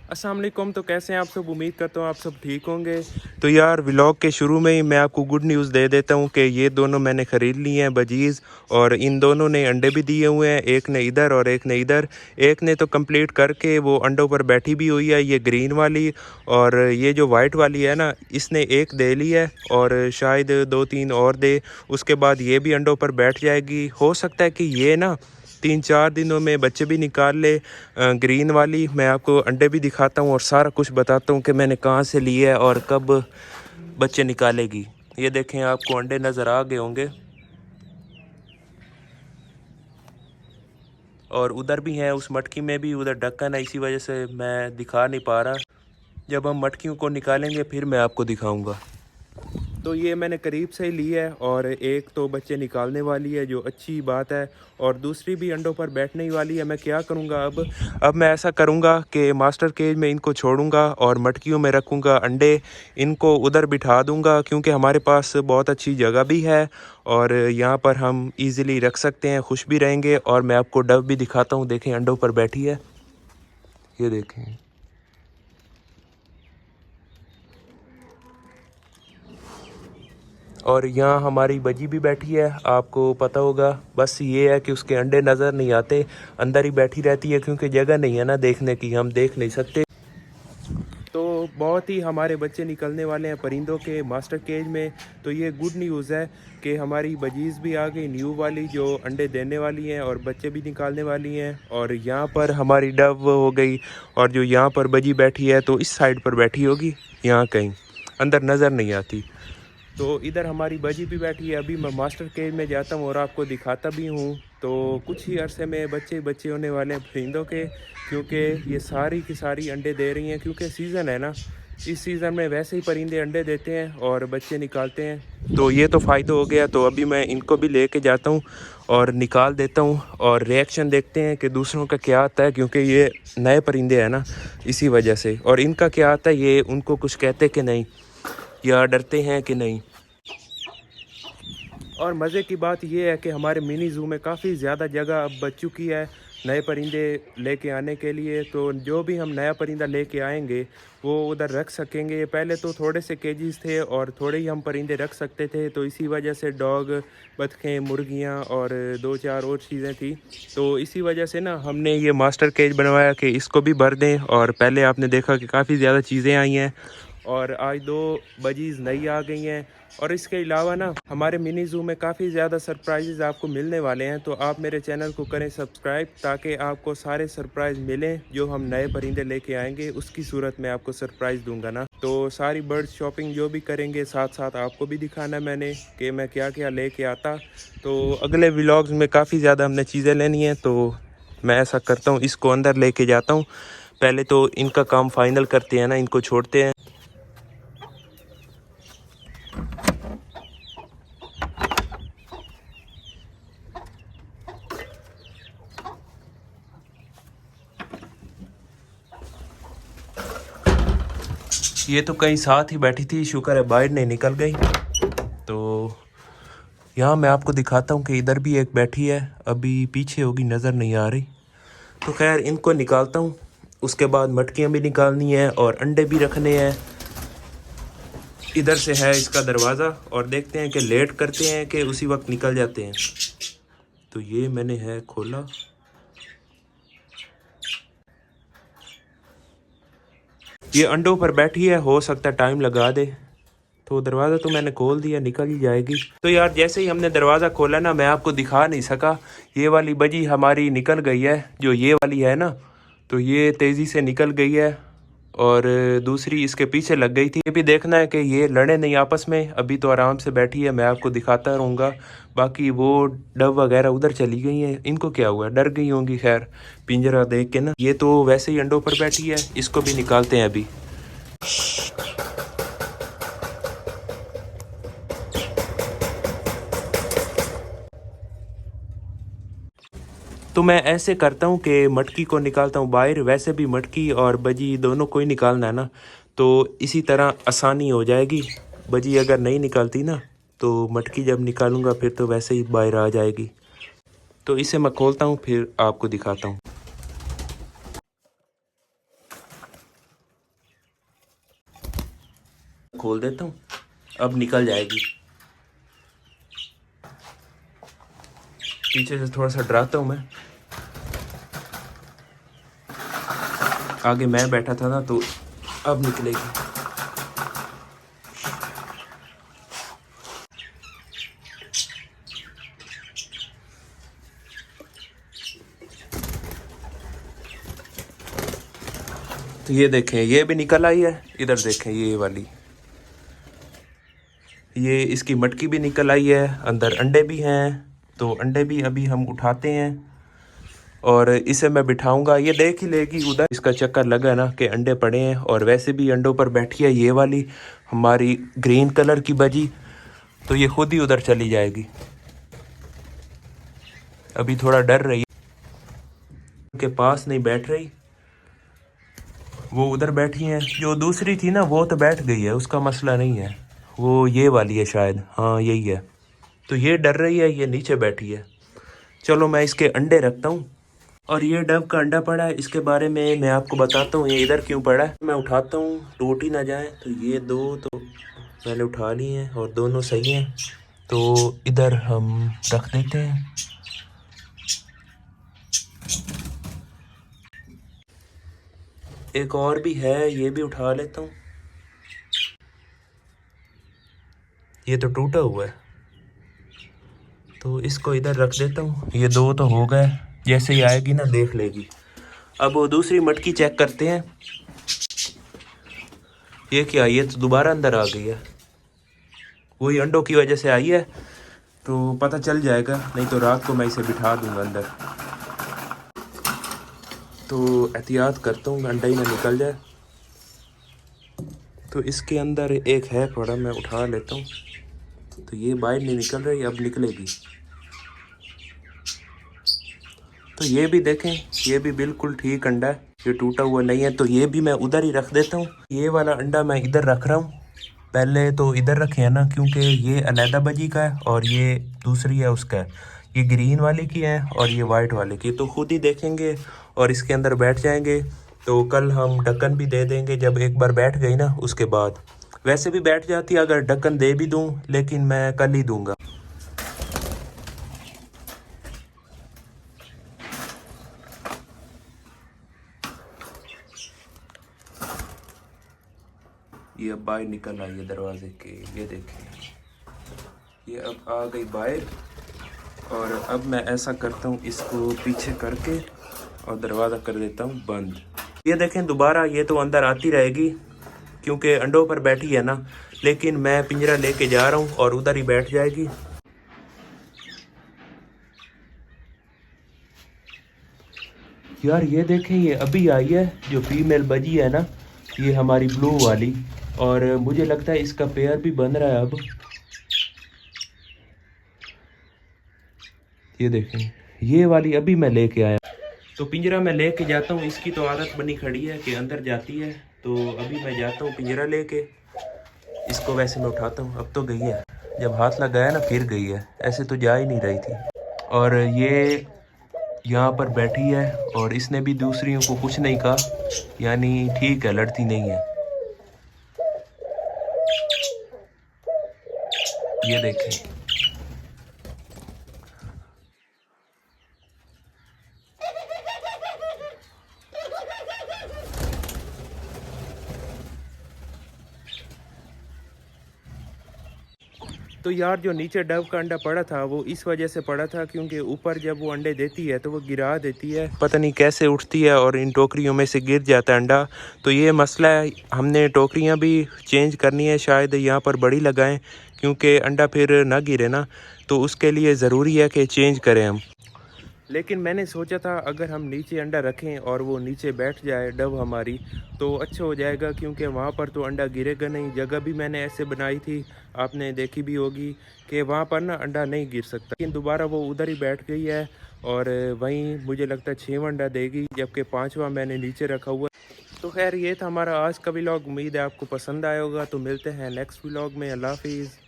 अस्सलाम वालेकुम। तो कैसे हैं आप सब? उम्मीद करता हूँ आप सब ठीक होंगे। तो यार व्लॉग के शुरू में ही मैं आपको गुड न्यूज़ दे देता हूँ कि ये दोनों मैंने ख़रीद लिए हैं बजीज़, और इन दोनों ने अंडे भी दिए हुए हैं, एक ने इधर और एक ने इधर। एक ने तो कंप्लीट करके वो अंडों पर बैठी भी हुई है, ये ग्रीन वाली, और ये जो वाइट वाली है ना, इसने एक दे ली है और शायद 2-3 और दे। उसके बाद ये भी अंडों पर बैठ जाएगी। हो सकता है कि ये ना 3-4 दिनों में बच्चे भी निकाल ले। ग्रीन वाली मैं आपको अंडे भी दिखाता हूँ और सारा कुछ बताता हूँ कि मैंने कहाँ से लिए है और कब बच्चे निकालेगी। ये देखें, आपको अंडे नज़र आ गए होंगे, और उधर भी हैं, उस मटकी में भी उधर ढक्कन है, इसी वजह से मैं दिखा नहीं पा रहा। जब हम मटकियों को निकालेंगे फिर मैं आपको दिखाऊंगा। तो ये मैंने करीब से ही ली है, और एक तो बच्चे निकालने वाली है जो अच्छी बात है, और दूसरी भी अंडों पर बैठने ही वाली है। मैं क्या करूँगा अब मैं ऐसा करूँगा कि मास्टर केज में इनको छोड़ूंगा और मटकियों में रखूँगा अंडे। इनको उधर बिठा दूँगा क्योंकि हमारे पास बहुत अच्छी जगह भी है और यहाँ पर हम इजीली रख सकते हैं, खुश भी रहेंगे। और मैं आपको डब भी दिखाता हूँ, देखें अंडों पर बैठी है, ये देखें। और यहाँ हमारी बजी भी बैठी है, आपको पता होगा। बस ये है कि उसके अंडे नज़र नहीं आते, अंदर ही बैठी रहती है क्योंकि जगह नहीं है ना देखने की, हम देख नहीं सकते। तो बहुत ही हमारे बच्चे निकलने वाले हैं परिंदों के मास्टर केज में। तो ये गुड न्यूज़ है कि हमारी बजीज़ भी आ गई न्यू वाली, जो अंडे देने वाली हैं और बच्चे भी निकालने वाली हैं। और यहाँ पर हमारी डव हो गई, और जो यहाँ पर बजी बैठी है तो इस साइड पर बैठी होगी, यहाँ कहीं अंदर नज़र नहीं आती। तो इधर हमारी बजी भी बैठी है। अभी मैं मास्टर केज में जाता हूँ और आपको दिखाता भी हूँ। तो कुछ ही अरसे में बच्चे बच्चे होने वाले हैं परिंदों के, क्योंकि ये सारी की सारी अंडे दे रही हैं, क्योंकि सीज़न है ना। इस सीज़न में वैसे ही परिंदे अंडे देते हैं और बच्चे निकालते हैं। तो ये तो फ़ायदा हो गया। तो अभी मैं इनको भी लेके जाता हूँ और निकाल देता हूँ, और रिएक्शन देखते हैं कि दूसरों का क्या आता है, क्योंकि ये नए परिंदे हैं ना, इसी वजह से। और इनका क्या आता है, ये उनको कुछ कहते कि नहीं, या डरते हैं कि नहीं। और मज़े की बात यह है कि हमारे मिनी ज़ू में काफ़ी ज़्यादा जगह अब बच चुकी है नए परिंदे लेके आने के लिए। तो जो भी हम नया परिंदा लेके आएंगे वो उधर रख सकेंगे। पहले तो थोड़े से केजीज थे और थोड़े ही हम परिंदे रख सकते थे, तो इसी वजह से डॉग, बतखें, मुर्गियां और 2-4 और चीज़ें थी। तो इसी वजह से ना हमने ये मास्टर केज बनवाया कि इसको भी भर दें। और पहले आपने देखा कि काफ़ी ज़्यादा चीज़ें आई हैं, और आज 2 बजीज़ नई आ गई हैं। और इसके अलावा ना हमारे मिनी ज़ू में काफ़ी ज़्यादा सरप्राइजेज़ आपको मिलने वाले हैं। तो आप मेरे चैनल को करें सब्सक्राइब, ताकि आपको सारे सरप्राइज़ मिलें जो हम नए परिंदे लेके आएंगे, उसकी सूरत में आपको सरप्राइज़ दूंगा ना। तो सारी बर्ड शॉपिंग जो भी करेंगे, साथ साथ आपको भी दिखाना मैंने कि मैं क्या क्या लेके आता। तो अगले व्लॉग्स में काफ़ी ज़्यादा हमने चीज़ें लेनी हैं। तो मैं ऐसा करता हूँ, इसको अंदर लेके जाता हूँ। पहले तो इनका काम फाइनल करते हैं ना, इनको छोड़ते हैं। ये तो कहीं साथ ही बैठी थी, शुक्र है बाहर नहीं निकल गई। तो यहाँ मैं आपको दिखाता हूँ कि इधर भी एक बैठी है, अभी पीछे होगी, नज़र नहीं आ रही। तो खैर इनको निकालता हूँ, उसके बाद मटकियाँ भी निकालनी है और अंडे भी रखने हैं। इधर से है इसका दरवाज़ा, और देखते हैं कि लेट करते हैं कि उसी वक्त निकल जाते हैं। तो ये मैंने है खोला, ये अंडों पर बैठी है, हो सकता है टाइम लगा दे। तो दरवाज़ा तो मैंने खोल दिया, निकल ही जाएगी। तो यार जैसे ही हमने दरवाज़ा खोला ना, मैं आपको दिखा नहीं सका, ये वाली बजी हमारी निकल गई है, जो ये वाली है ना। तो ये तेज़ी से निकल गई है, और दूसरी इसके पीछे लग गई थी। ये भी देखना है कि ये लड़े नहीं आपस में। अभी तो आराम से बैठी है, मैं आपको दिखाता रहूँगा। बाकी वो डब वगैरह उधर चली गई हैं, इनको क्या हुआ, डर गई होंगी खैर पिंजरा देख के ना। ये तो वैसे ही अंडों पर बैठी है, इसको भी निकालते हैं अभी। तो मैं ऐसे करता हूँ कि मटकी को निकालता हूँ बाहर। वैसे भी मटकी और बजी दोनों को ही निकालना है ना, तो इसी तरह आसानी हो जाएगी। बजी अगर नहीं निकालती ना, तो मटकी जब निकालूंगा फिर तो वैसे ही बाहर आ जाएगी। तो इसे मैं खोलता हूँ, फिर आपको दिखाता हूँ। खोल देता हूँ, अब निकल जाएगी। पीछे से थोड़ा सा डराता हूँ मैं, आगे मैं बैठा था ना तो अब निकलेगी। तो ये देखें, ये भी निकल आई है। इधर देखें, ये वाली, ये इसकी मटकी भी निकल आई है, अंदर अंडे भी हैं। तो अंडे भी अभी हम उठाते हैं और इसे मैं बिठाऊंगा, ये देख ही लेगी। उधर इसका चक्कर लगा ना कि अंडे पड़े हैं, और वैसे भी अंडों पर बैठी है ये वाली हमारी ग्रीन कलर की बजी, तो ये खुद ही उधर चली जाएगी। अभी थोड़ा डर रही है, के पास नहीं बैठ रही, वो उधर बैठी हैं। जो दूसरी थी ना वो तो बैठ गई है, उसका मसला नहीं है, वो ये वाली है शायद, हाँ यही है। तो ये डर रही है, ये नीचे बैठी है। चलो मैं इसके अंडे रखता हूँ। और ये डव का अंडा पड़ा है, इसके बारे में मैं आपको बताता हूँ। ये इधर क्यों पड़ा है, मैं उठाता हूँ, टूट ही ना जाए। तो ये दो तो मैंने उठा लिए हैं और दोनों सही हैं, तो इधर हम रख देते हैं। एक और भी है, ये भी उठा लेता हूँ। ये तो टूटा हुआ है, तो इसको इधर रख देता हूँ। ये दो तो हो गए, जैसे ही आएगी ना देख लेगी। अब वो दूसरी मटकी चेक करते हैं। ये क्या, ये तो दोबारा अंदर आ गई है, वही अंडों की वजह से आई है। तो पता चल जाएगा, नहीं तो रात को मैं इसे बिठा दूंगा अंदर। तो एहतियात करता हूँ अंडा ही ना निकल जाए। तो इसके अंदर एक है पड़ा, मैं उठा लेता हूँ। तो ये बाहर नहीं निकल रही, अब निकलेगी। तो ये भी देखें, ये भी बिल्कुल ठीक अंडा है, ये टूटा हुआ नहीं है। तो ये भी मैं उधर ही रख देता हूँ। ये वाला अंडा मैं इधर रख रहा हूँ, पहले तो इधर रखे है ना, क्योंकि ये अलहदा बजी का है और ये दूसरी है उसका है। ये ग्रीन वाले की है और ये वाइट वाले की। तो खुद ही देखेंगे और इसके अंदर बैठ जाएंगे। तो कल हम ढक्कन भी दे देंगे, जब एक बार बैठ गई ना उसके बाद। वैसे भी बैठ जाती है अगर ढक्कन दे भी दूँ, लेकिन मैं कल ही दूँगा। ये अब बाहर निकल आई है दरवाजे के, ये देखें, ये अब आ गई बाहर। और अब मैं ऐसा करता हूँ, इसको पीछे करके और दरवाज़ा कर देता हूँ बंद। ये देखें दोबारा ये तो अंदर आती रहेगी, क्योंकि अंडों पर बैठी है ना। लेकिन मैं पिंजरा लेके जा रहा हूँ और उधर ही बैठ जाएगी। यार ये देखें, ये अभी आई है जो फीमेल बजी है ना, ये हमारी ब्लू वाली। और मुझे लगता है इसका पेयर भी बन रहा है अब। ये देखें, ये वाली अभी मैं लेके आया। तो पिंजरा मैं लेके जाता हूँ, इसकी तो आदत बनी खड़ी है कि अंदर जाती है। तो अभी मैं जाता हूँ पिंजरा लेके, इसको वैसे मैं उठाता हूँ। अब तो गई है, जब हाथ लगाया ना फिर गई है, ऐसे तो जा ही नहीं रही थी। और ये यहाँ पर बैठी है और इसने भी दूसरियों को कुछ नहीं कहा, यानी ठीक है, लड़ती नहीं है। ये देखें, तो यार जो नीचे डव का अंडा पड़ा था वो इस वजह से पड़ा था क्योंकि ऊपर जब वो अंडे देती है तो वो गिरा देती है, पता नहीं कैसे उठती है और इन टोकरियों में से गिर जाता है अंडा। तो ये मसला है, हमने टोकरियां भी चेंज करनी है, शायद यहाँ पर बड़ी लगाएं, क्योंकि अंडा फिर ना गिरे ना। तो उसके लिए ज़रूरी है कि चेंज करें हम। लेकिन मैंने सोचा था अगर हम नीचे अंडा रखें और वो नीचे बैठ जाए डव हमारी, तो अच्छा हो जाएगा, क्योंकि वहाँ पर तो अंडा गिरेगा नहीं। जगह भी मैंने ऐसे बनाई थी, आपने देखी भी होगी कि वहाँ पर ना अंडा नहीं गिर सकता। लेकिन दोबारा वो उधर ही बैठ गई है और वहीं मुझे लगता है 6वां अंडा देगी, जबकि 5वां मैंने नीचे रखा हुआ। तो खैर ये था हमारा आज का व्लॉग। उम्मीद है आपको पसंद आया होगा। तो मिलते हैं नेक्स्ट व्लॉग में। अल्लाह हाफिज़।